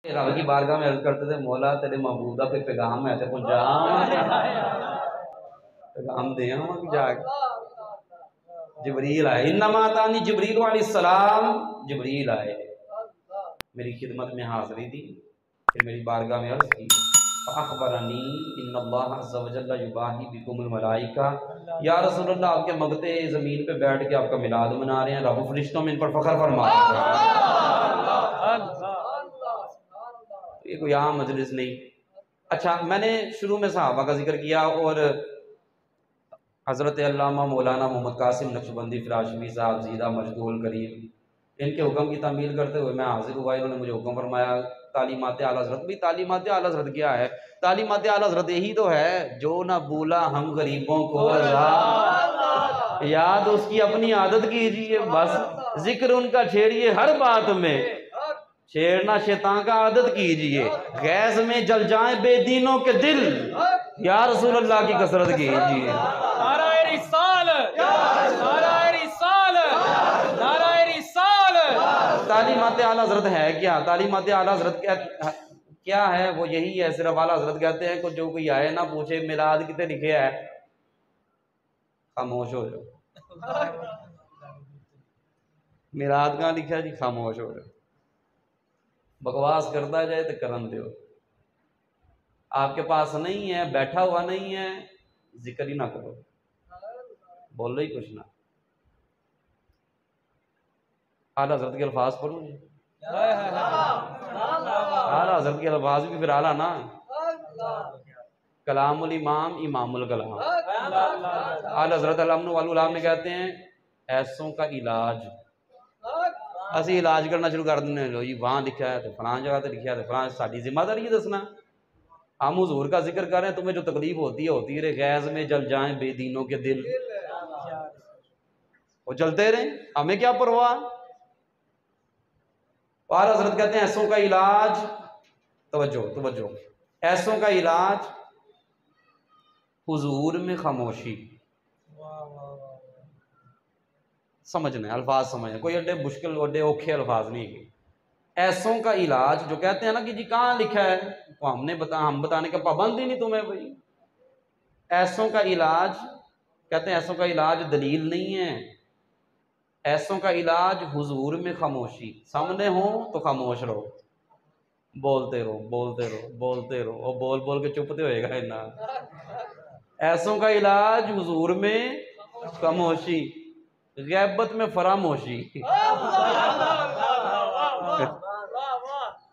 रब की बारगाह में अर्ज करते थे, मौला तेरे महबूदा पे पैगाम है, पहुंचा पैगाम दे जाके। जिब्रील आए, इन्नमा तानी जिब्रील अलैहिस्सलाम, जिब्रील आए, मेरी खिदमत में हाज़िरी दी, फिर मेरी बारगाह में अर्ज की, अखबरनी इन्नल्लाह अज़्ज़ा व जल्ला युबाही बिकुमुल मलाइका, या रसूलल्लाह आपके मगते ज़मीन पे बैठ के आपका मिलाद मना रहे हैं, रब फरिश्तों में इन पर फ़ख्र फरमा रहे हैं। ये कोई आम मजलिस नहीं। अच्छा, मैंने शुरू में सहाबा का जिक्र किया और हज़रत अल्लामा मौलाना मोहम्मद कासिम नक्शबंदी फ़राशवी साहब ज़ीदा मजदूल करीम, इनके हुक्म की तामील करते हुए मैं हाजिर हुआ। इन्होंने मुझे हुक्म फरमाया तालीमात आला हज़रत। भी तालीमात आला हज़रत क्या है? तालीमात आला हज़रत यही तो है जो ना भूला हम गरीबों को याद उसकी अपनी आदत कीजिए, बस जिक्र उनका छेड़िए हर बात में, छेड़ना शैतान का आदत कीजिए, गैस में जल जाए बेदीनों के दिल, या रसूल अल्लाह की कसरत कीजिए। तालीमात आला हज़रत है क्या? तालीमात आला हज़रत क्या है? वो यही है, सिर्फ आला हज़रत कहते हैं कि जो कोई आए ना पूछे मिलाद कितने लिखे है, खामोश हो जाओ। मिलाद कहाँ लिखा जी? खामोश हो जाओ। बकवास करता जाए तो करन दो, आपके पास नहीं है, बैठा हुआ नहीं है, जिक्र ही ना करो, बोलो ही कुछ ना। आला हज़रत के अल्फाज पढ़ो जी, आला हज़रत के अल्फाज भी फिर आला ना, कलामुल इमाम इमामुल कलाम। आला हज़रत अल्लाह में कहते हैं ऐसों का इलाज, असि इलाज करना शुरू कर दें, लो जी वहाँ लिखा है तो फलां जगह तो लिखा है तो फलां, साड़ी जिम्मेदारी है दसना। हम हुजूर का जिक्र कर रहे हैं, तुम्हें जो तकलीफ होती रहे, गैस में जल जाएं बेदीनों के दिल, वो जलते रहे, हमें क्या परवाह। आला हज़रत कहते हैं ऐसों का इलाज, तवज्जो तवज्जो, ऐसों का इलाज हुजूर में खामोशी। समझने अल्फाज समझने, कोई अड्डे मुश्किल अड्डे औखे अल्फाज नहीं है। ऐसों का इलाज जो कहते हैं ना कि जी कहाँ लिखा है, तो हम बताने का पाबंद ही नहीं तुम्हें भाई। ऐसों का इलाज कहते हैं, ऐसों का इलाज दलील नहीं है, ऐसों का इलाज हुजूर में खामोशी। सामने हो तो खामोश रहो, बोलते रहो बोलते रहो बोलते रहो, और बोल बोल के चुपते होएगा ना। ऐसों का इलाज हुजूर में खामोशी, गैबत में फरामोशी।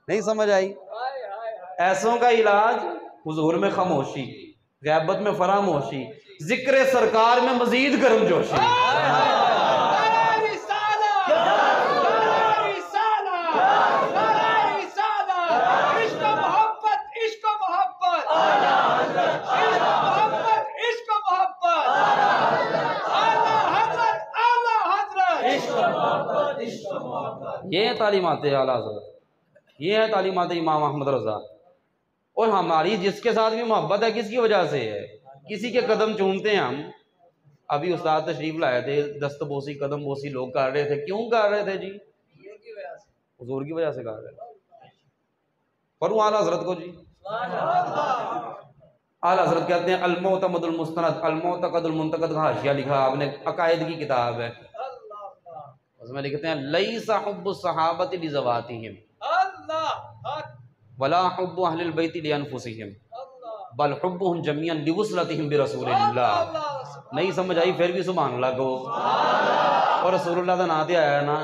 नहीं समझ आई? ऐसों का इलाज हुजूर में खामोशी, गैबत में फरामोशी, जिक्र सरकार में मजीद गर्मजोशी। ये है तालीमात आला हज़रत, ये है तालीमात इमाम अहमद रज़ा। और हमारी जिसके साथ भी मोहब्बत है किसकी वजह से है? किसी के कदम चूमते हैं हम। अभी उस्ताद तशरीफ लाए थे, दस्तबोसी कदम बोसी लोग कर रहे थे, क्यों कर रहे थे जी? हुजूर की वजह से कर रहे थे। पढ़ूं आला हज़रत को जी। आला हज़रत कहते हैं अल-मुअतमदुल मुस्तनद अल-मुअतक़दुल मुंतक़द का हाशिया लिखा आपने, अकायद की किताब है, उसमें लिखते हैं लैसा हुब्बु सहाबति लिज़वातिहिम वला हुब्बु अहलिल बैति लिअनफुसिहिम बल हुब्बुहुम जमीअन लिवुसलतिहिम बिरसूलिल्लाह। नहीं समझ आई फिर भी सुभान अल्लाह को, और रसूलुल्लाह का नाम आया है ना।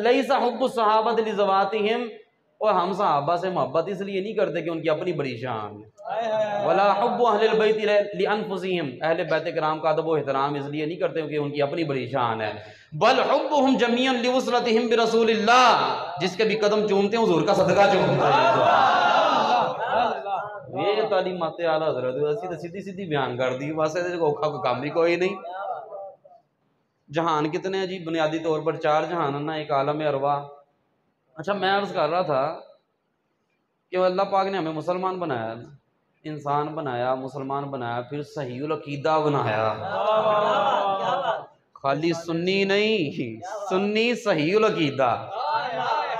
लैसा हुब्बु सहाबति लिज़वातिहिम, और हम सहाबा से मोहब्बत इसलिए नहीं करते कि उनकी अपनी बड़ी शान है। वला हुब्बु अहलिल बैति लिअनफुसिहिम, अहले बैत किराम का अदब व एहतराम इसलिए नहीं करते कि उनकी अपनी बड़ी शान है। बल हुब्बुहुम जमीअन लिवुसलतिहिम बिरसूलिल्लाह, जिसके भी कदम चूमते हैं हुजूर का सदका चूमते हैं। ये तालीमात आला हज़रत तो सीधी सीधी बयान कर दी, बस औखा का काम भी कोई नहीं। जहान कितने हैं जी? बुनियादी तौर पर 4 जहान है ना, एक आलम अरवा। अच्छा, मैं अर्ज कर रहा था कि अल्लाह पाक ने हमें मुसलमान बनाया, इंसान बनाया, मुसलमान बनाया, फिर सहीउल अकीदा बनाया। खाली सुन्नी नहीं, सुन्नी सहीउल अकीदा।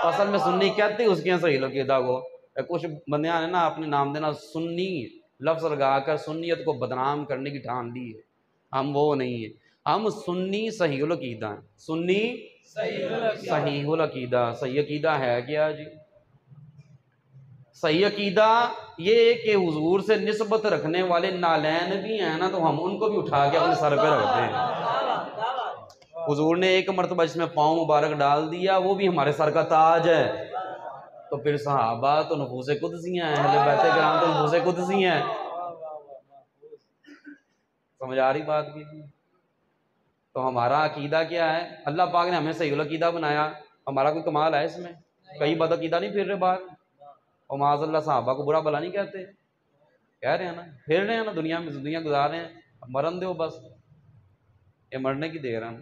असल में सुन्नी कहते उसके सही अकीदा को। कुछ बंदे ने ना अपने नाम देना सुन्नी लफ्ज़ लगाकर सुन्नियत को बदनाम करने की ठान ली है। हम वो नहीं है, हम सुन्नी सहीहुल अकीदा हैं। सुन्नी सहीहुल अकीदा। सही अकीदा है क्या जी? सही अकीदा ये कि हुजूर से निस्बत रखने वाले नालैन भी हैं ना, तो हम उनको भी उठा के अपने सर पे रखते हैं। हुजूर ने एक मरतबा इसमें पाँव मुबारक डाल दिया, वो भी हमारे सर का ताज है। तो फिर सहाबा तो नफूसे कुदसियाँ हैं, अहले बैत किराम तो नफूसे कुदसी हैं। समझ आ रही बात की? तो हमारा अकीदा क्या है? अल्लाह पाक ने हमें सहीहुल अकीदा बनाया, हमारा कोई कमाल है इसमें? कई बद अकीदा नहीं फिर रहे बाहर, और माज़अल्लाह सहाबा को बुरा भला नहीं कहते, कह रहे हैं ना, फिर रहे हैं ना दुनिया में, दुनिया गुजार रहे हैं। मरन दो बस, ये मरने की देर है,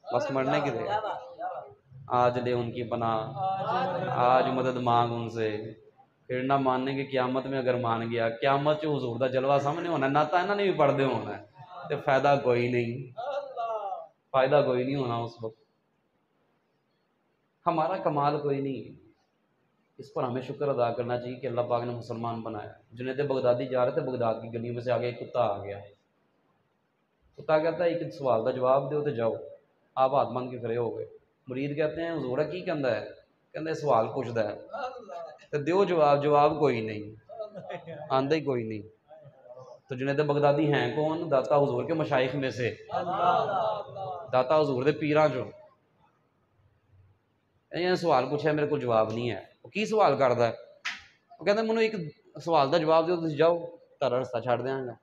बस मरने की देर। आज ले उनकी पनाह, आज मदद मांग उनसे, फिर ना मानने की क़यामत में अगर मान गया, क़यामत च हुजूर दा जलवा सामने होना, नाता इन्होंने भी पढ़ते होना है, तो फायदा कोई नहीं, फायदा कोई नहीं होना उस वक्त। हमारा कमाल कोई नहीं, इस पर हमें शुक्र अदा करना चाहिए कि अल्लाह पाक ने मुसलमान बनाया। जुनैद बगदादी जा रहे थे, बगदाद की गलियों में से आगे एक कुत्ता आ गया। कुत्ता कहता है एक सवाल का जवाब दो तो जाओ। आप हाथ बन के खड़े हो गए। मुरीद कहते हैं हुजूर की कहता है, कहते सवाल पूछता है तो दो जवाब, जवाब कोई नहीं, आंदा ही कोई नहीं। तो जुनैद बगदादी हैं कौन? दाता हुजूर के मशाइख में से, दाता हुजूर के पीरां चो। सवाल पूछा मेरे को जवाब नहीं है। वो की सवाल करता है? वो कहता मैंने एक सवाल का जवाब दो, तुम जाओ, तारा रास्ता छाड़ देंगे।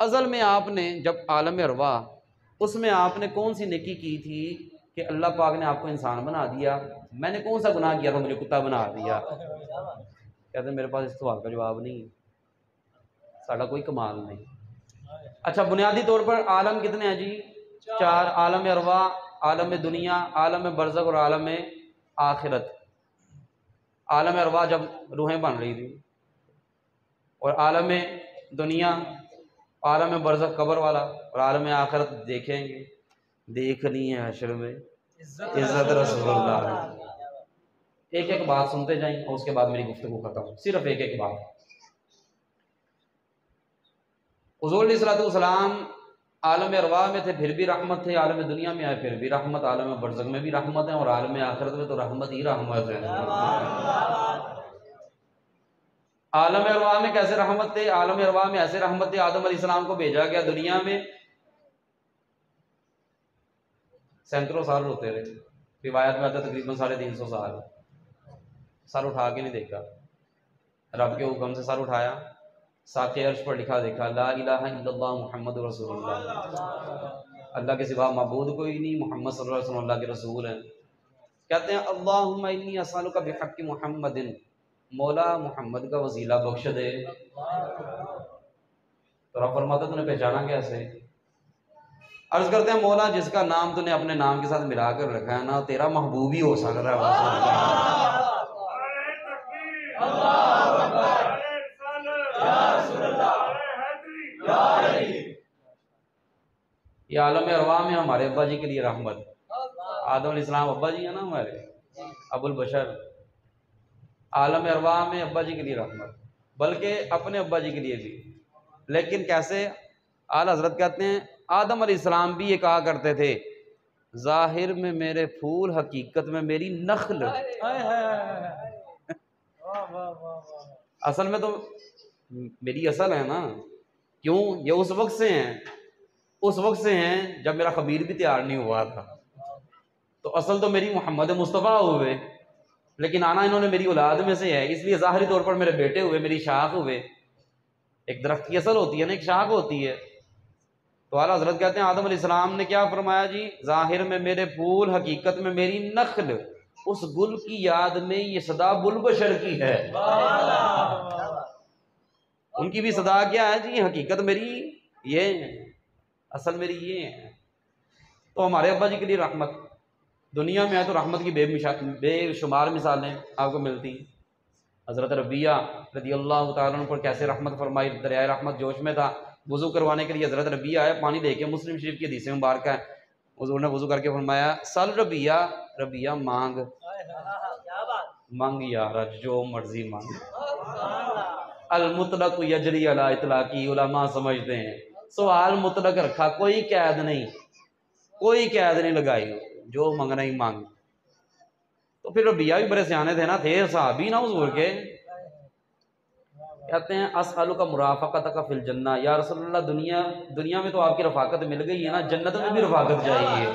अज़ल में आपने जब आलम अरवा, उसमें आपने कौन सी नेकी की थी कि अल्लाह पाक ने आपको इंसान बना दिया? मैंने कौन सा गुनाह किया था मुझे कुत्ता बना दिया? कहते मेरे पास इस सवाल का जवाब नहीं, साड़ा कोई कमाल नहीं। अच्छा, बुनियादी तौर पर आलम कितने हैं जी? 4। आलम अरवा, आलम दुनिया, आलम बरज़ख और आलम आखिरत। आलम अरवा जब रूहें बन रही थी, और आलम दुनिया, आलम बरज़ख कब्र वाला, और आलम आखिरत देखेंगे, देखनी है हश्र में इज़्ज़त रसूलुल्लाह। एक एक बात सुनते जाएं और उसके बाद मेरी गुफ्तगू खत्म। सिर्फ एक एक बात। हुज़ूर अलैहिस्सलाम आलम अरवा में थे फिर भी रहमत थे, आलम दुनिया में आए फिर भी रहमत, आलम बरज़ख में भी रहमत है, और आलम आखिरत में तो रहमत ही रहमत है। आलम अरवा में कैसे रहमत थे? आलम अरवा में ऐसे रहमत थे, आदम अलैहिस्सलाम को भेजा गया दुनिया में, सैकड़ों साल रोते रहे। रिवायत में आता है तकरीबन 350 साल, सर उठा के नहीं देखा, रब के हुक्म से सर उठाया, साक़े अर्श पर लिखा देखा ला इलाहा इल्लल्लाह मुहम्मदुर रसूलुल्लाह, अल्लाह के सिवा मबूद कोई नहीं, मोहम्मद सल्लल्लाहु अलैहि वसल्लम अल्लाह के रसूल हैं। कहते हैं अल्लाहुम्मा इन्नी असअलुका बिहक़्क़ि मुहम्मदिन, मौला मोहम्मद का वसीला बख्श दे। तो रब फरमाता तूने पहचाना कैसे? अर्ज करते हैं मौला जिसका नाम तूने अपने नाम के साथ मिला कर रखा है ना, तेरा महबूब ही हो सकता है। ये आलम अरवा में हमारे अब्बा जी के लिए रहमत, आदम अलैहिस्सलाम अब्बा जी है ना हमारे, अबुल बशर। आलम अरवा में अब्बा जी के लिए रहमत, बल्कि अपने अब्बा जी के लिए भी। लेकिन कैसे? आला हज़रत कहते हैं आदम अलैहिस्सलाम भी ये कहा करते थे, जाहिर में मेरे फूल, हकीकत में मेरी नख्ल। असल में तो मेरी असल है ना, क्यों? ये उस वक्त से हैं, उस वक्त से हैं जब मेरा खबीर भी तैयार नहीं हुआ था। तो असल तो मेरी मोहम्मद मुस्तफ़ा हुए, लेकिन आना इन्होंने मेरी औलाद में से है, इसलिए ज़ाहिरी तौर पर मेरे बेटे हुए, मेरी शाख हुए। एक दरख्त की असल होती है ना, एक शाख होती है। तो आला हज़रत कहते हैं आदम अलैहिस्सलाम ने क्या फरमाया जी? ज़ाहिर में मेरे फूल, हकीकत में मेरी नख्ल। उस गुल की याद में ये सदा बुलबशर की है। उनकी भी सदा क्या है जी? हकीकत मेरी ये है, असल मेरी ये है। तो हमारे अब्बा जी के लिए रहमत, दुनिया में है तो रहमत की बेशुमार मिसालें आपको मिलती। हज़रत रबिया रज़ियल्लाहु ताला अन्हु पर कैसे रहमत फरमाई, दरिया रहमत जोश में था, वज़ू करवाने के लिए हज़रत रबिया आए, पानी लेके, मुस्लिम शरीफ की हदीस मुबारक है, हुज़ूर ने वज़ू करके फरमाया सल रबिया, रबिया मांग। मांग यार जो मर्जी मांग। अल मुतलक यजरी अला इतलाकी, उलमा समझते हैं सवाल मुतलक रखा, कोई कैद नहीं, कोई कैद नहीं लगाई, जो मंगना ही मांग। तो फिर रबिया भी बड़े सियाने थे ना, थे साहबी ना हुजूर के। कहते हैं असअलु का मुराफकत का फिल जन्ना, या रसूलल्लाह दुनिया में तो आपकी रफाकत मिल गई है ना, जन्नत में भी रफाकत चाहिए।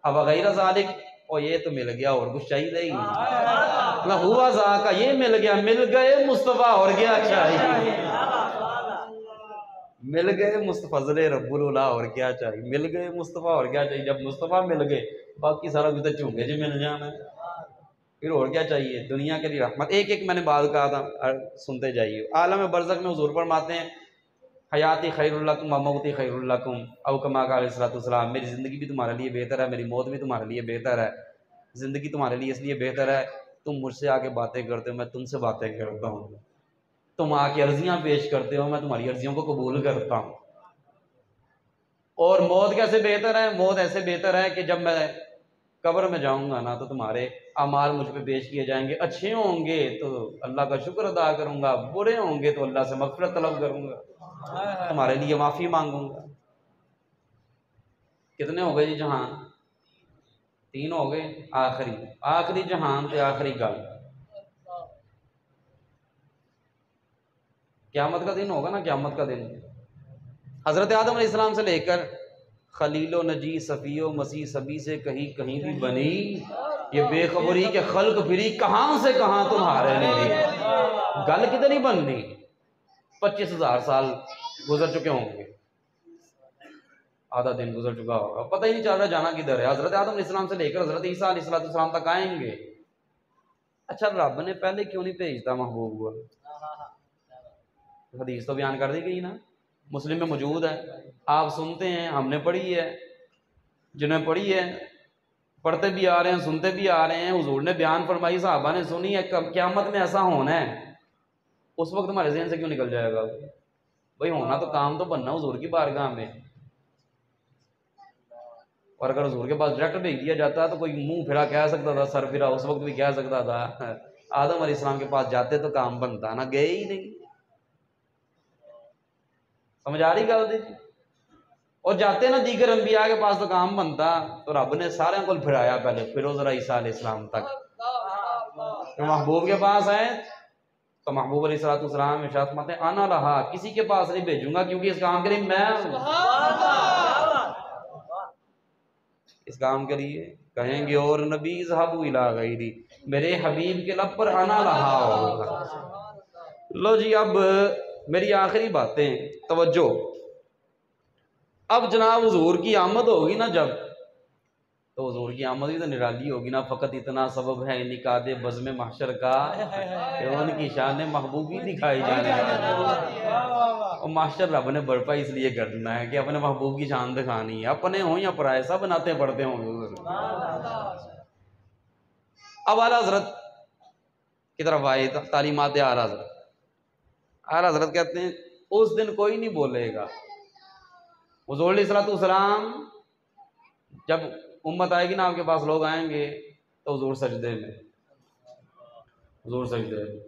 अब गैर ज़ालिक, और ये तो मिल गया, और कुछ चाहिए ही नहीं। हुआ ज़ाका, ये मिल गया, मिल गए मुस्तफ़ा, और क्या चाहिए। मिल गए मुस्तफजले रब्बुल उला, और क्या चाहिए। मिल गए मुस्तफ़ा, और क्या चाहिए। जब मुस्तफ़ा मिल गए, बाकी सारा कुछ तो चूंगे जी मिल जाना है, फिर और क्या चाहिए। दुनिया के लिए रहमत। एक एक मैंने बात कहा था, सुनते जाइए। आलम बरज़ख में हुजूर फरमाते हैं हयाती खैरुल लकुम व मौती खैरुल लकुम, औ कमा क़ाल अलैहिस्सलातु वस्सलाम, मेरी ज़िंदगी भी तुम्हारे लिए बेहतर है, मेरी मौत भी तुम्हारे लिए बेहतर है। ज़िंदगी तुम्हारे लिए इसलिए बेहतर है, तुम मुझसे आके बातें करते हो, मैं तुमसे बातें करता हूँ। तुम आके अर्जियाँ पेश करते हो, मैं तुम्हारी अर्जियों को कबूल करता हूँ। और मौत कैसे बेहतर है। मौत ऐसे बेहतर है कि जब मैं कब्र में जाऊंगा ना, तो तुम्हारे अमाल मुझ पे पेश किए जाएंगे। अच्छे होंगे तो अल्लाह का शुक्र अदा करूंगा, बुरे होंगे तो अल्लाह से मग़फ़िरत तलब करूंगा, तुम्हारे लिए माफ़ी मांगूंगा। कितने हो गए जी जहान? 3 हो गए। आखिरी जहान ते आखिरी गल, क़यामत का दिन होगा ना। क़यामत का दिन हज़रत आदम अलैहिस्सलाम से लेकर खलीलो नजी सफ़ियो मसीह सभी से कहीं कहीं भी बनी, ये बेखबरी के खल्क फिरी कहाँ से कहाँ तुम्हारे लिए। गल कितनी बननी, 25,000 साल गुजर चुके होंगे, आधा दिन गुजर चुका होगा, पता ही नहीं चल रहा जाना किधर है। हज़रत आदम अलैहिस्सलाम से लेकर हज़रत ईसा अलैहिस्सलाम तक आएंगे। अच्छा, रब ने पहले क्यों नहीं भेजता महबूब को? हदीस तो बयान कर दी गई ना, मुस्लिम में मौजूद है, आप सुनते हैं, हमने पढ़ी है, जिन्हें पढ़ी है, पढ़ते भी आ रहे हैं, सुनते भी आ रहे हैं। हुजूर ने बयान फरमाई, सहाबा ने सुनी है। क़यामत में ऐसा होना है, उस वक्त हमारे ज़हन से क्यों निकल जाएगा भाई। होना तो काम तो बनना हुजूर की बारगाह में। और अगर हुजूर के पास डायरेक्ट भेज दिया जाता तो कोई मुंह फिरा कह सकता था, सर फिरा उस वक्त भी कह सकता था। आदम अलैहिस्सलाम के पास जाते तो काम बनता ना, गए ही नहीं। समझ आ रही गल दी? और जाते ना दीगर अंबिया के पास तो काम बनता। तो रब ने सारे को फिराया पहले, फिर जरा ईसा अलैहिस्सलाम तक। तो महबूब के पास आए तो महबूब अलैहिस्सलाम इरशाद फरमाते हैं आना रहा, किसी के पास नहीं भेजूंगा, क्योंकि इस काम के लिए मैं हूं। इस काम के लिए कहेंगे और नबी ज़हबू इला गैरी, मेरे हबीब के लब पर आना रहा होगा। लो जी, अब मेरी आखिरी बातें, तवज्जो। अब जनाब हुजूर की आमद होगी ना जब, तो हुजूर की आमद भी तो निराली होगी ना। फ़कत इतना सबब है निकादे बज़्म महशर का, उनकी शान महबूबी दिखाई जाने और मास्टर रब ने बर्पा इसलिए करना है कि अपने महबूब की शान दिखानी है। अपने हों या पराए, सब नाते पढ़ते हों। अब आला हज़रत की तरफ आए, तालीमात आला हज़रत। आला हज़रत कहते हैं उस दिन कोई नहीं बोलेगा। हुज़ूर अलैहिस्सलाम जब उम्मत आएगी ना, आपके पास लोग आएंगे तो हुज़ूर सजदे में, हुज़ूर सजदे में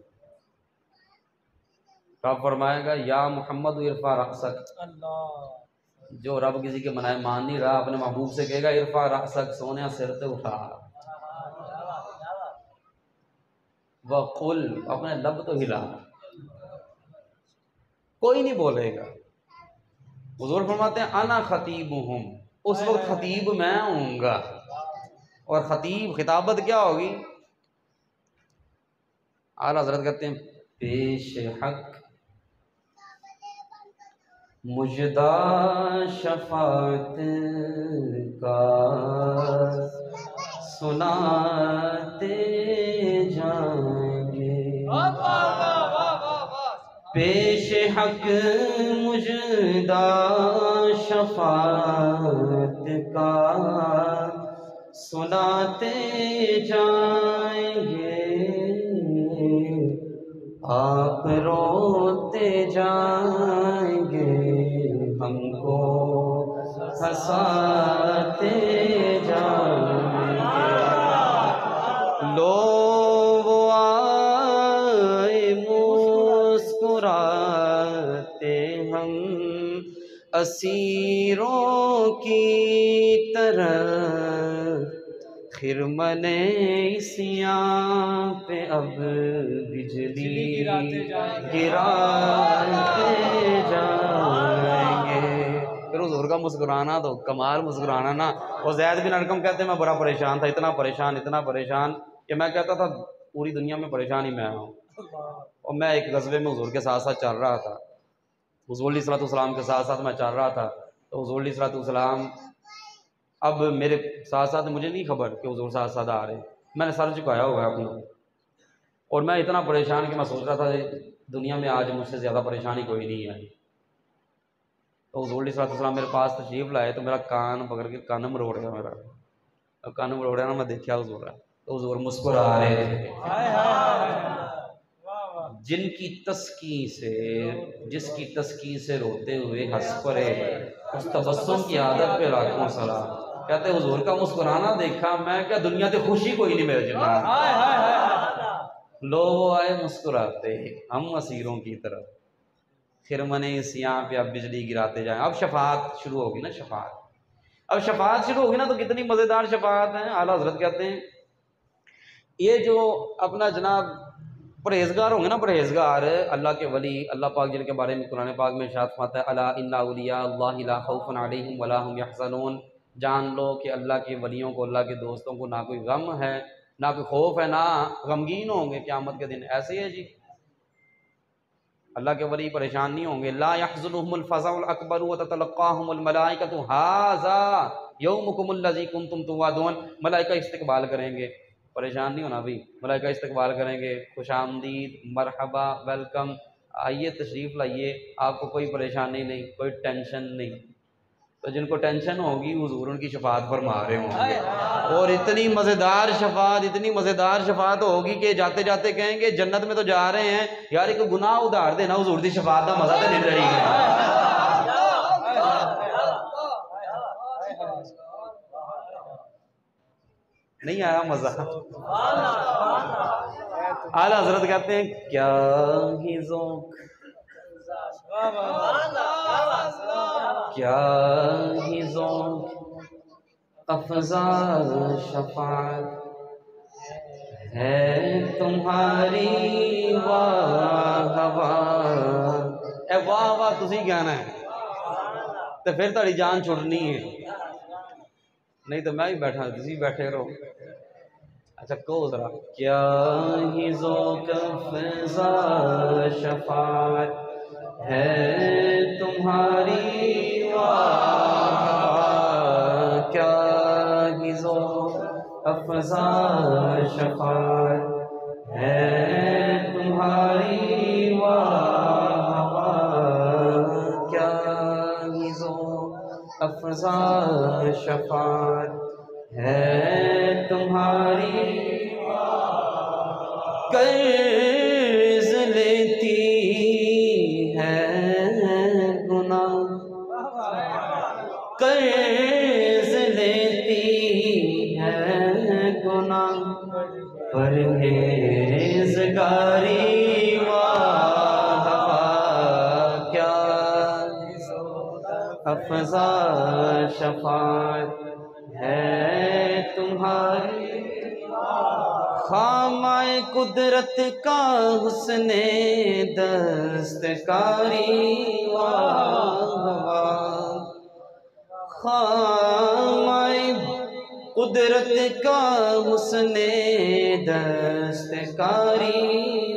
रब फरमाएगा या मोहम्मद इरफा रअसक। जो रब किसी के मनाए मान नहीं रहा, अपने महबूब से कहेगा इरफा रअसक, सोने सिर से उठा, वक़ुल, अपने लब तो हिला। कोई नहीं बोलेगा। हुज़ूर फरमाते हैं अना खतीबुहुम, उस वक्त खतीब मैं हूँगा। और खतीब खिताबत क्या होगी? आला हज़रत कहते हैं पेश हक मुजदा शफात का सुनाते जाएंगे। पेश हक मुजदा शफात का सुनाते जाएंगे। आप रोते जाएंगे, हमको हंसाते जाएंगे। असीरों की तरह खिरमने सियां पे अब बिजली गिराते जाएंगे। फिर हुजूर का मुस्कुराना तो कमाल मुस्कुराना ना। और ज़ैद बिन अरकम कहते हैं मैं बड़ा परेशान था, इतना परेशान कि मैं कहता था पूरी दुनिया में परेशान ही मैं हूँ। और मैं एक गज़वे में हुजूर के साथ साथ चल रहा था, हुजूर अलैहिस्सलाम के साथ साथ मैं चल रहा था। तो हुजूर अलैहिस्सलाम अब मेरे साथ साथ, मुझे नहीं खबर कि हुजूर साथ साथ आ रहे, मैंने सर झुकाया हुआ है अपना। और मैं इतना परेशान कि मैं सोच रहा था दुनिया में आज मुझसे ज़्यादा परेशानी कोई नहीं है। तो हुजूर अलैहिस्सलाम मेरे पास तशरीफ़ लाए तो मेरा कान पकड़ के कान मरोड़ गया मेरा। और कान मरोड़ा ना, मैं देखा हुजूर, तो हुजूर मुस्कुरा रहे थे। जिनकी तस्की से, जिसकी तस्की से रोते हुए हंस पड़े, उस तबस्सुम की आदत पे लाखों सलाम। कहते हुजूर का मुस्कुराना देखा मैं, क्या दुनिया से खुशी कोई नहीं मेरे जितना। लोग आए मुस्कुराते हम असीरों की तरफ, फिर मने सियां पे अब बिजली गिराते जाएं। अब शफात शुरू होगी ना, अब शफात शुरू होगी ना, तो कितनी मज़ेदार शफात है। आला हज़रत कहते हैं ये जो अपना जनाब परहेजगार होंगे ना, परहेजगार अल्लाह के वली, अल्लाह पाक जिनके बारे में कुरान पाक में इरशाद फरमाता है अला इन्ना औलिया अल्लाहि ला खौफुन अलैहिम वला हुम यहज़नून, जान लो कि अल्लाह के वलियों को, अल्लाह के दोस्तों को ना कोई गम है, ना कोई खौफ है, ना गमगीन होंगे क़यामत के दिन। ऐसे है जी, अल्लाह के वली परेशान नहीं होंगे। ला यहज़ुनुहुमुल फ़ज़अउल अकबर व ततलक़्क़ाहुमुल मलाइकतु हाज़ा यौमुकुमुल लज़ी कुन्तुम तुअदून। मलाइका इस्तकबाल करेंगे, परेशान नहीं होना भाई, मलाइका इस्तकबाल करेंगे, खुशामदीद, मरहबा, वेलकम, आइए तशरीफ़ लाइए, आपको कोई परेशानी नहीं, कोई टेंशन नहीं। तो जिनको टेंशन होगी हुजूर उनकी शफात फरमा रहे होंगे। और इतनी मज़ेदार शफात, इतनी मज़ेदार शफात होगी कि जाते जाते कहेंगे जन्नत में तो जा रहे हैं यार, एक गुनाह उधार देना हुजूर की शफात का मज़ा तो नहीं रहेगा। नहीं आया मज़ा। आला हज़रत कहते हैं क्या ही ज़ौक़, क्या ही ज़ौक़ अफ़ज़ा शफ़ाअत है तुम्हारी, वाह वाह। ए वाह वाह तुसी कहना है तो फिर ताड़ी जान छुड़नी है, नहीं तो मैं भी बैठा, तुसी बैठे रहो। अच्छा कहो जरा, क्या ही ज़ौक़ अफ़ज़ा शफ़ाअत है तुम्हारी, वाह, क्या ही ज़ौक़ अफ़ज़ा शफ़ाअत है तुम्हारी, वाह वाह, क्या ही ज़ौक़ अफ़ज़ा शफ़ाअत है तुम्हारी। कर्ज़ लेती है गुनाह, कर्ज़ लेती है गुनाह, परहेज़गारी, वाह वाह, क्या अफ़ज़ा शफ़ाअत है तुम्हारी। खामाए कुदरत का हुस्ने दस्तकारी, वाह वाह, खामाए कुदरत का हुस्ने दस्तकारी,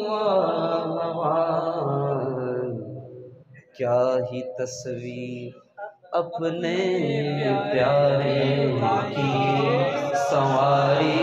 वाह वाह, क्या ही तस्वीर अपने प्यारे की संवारी,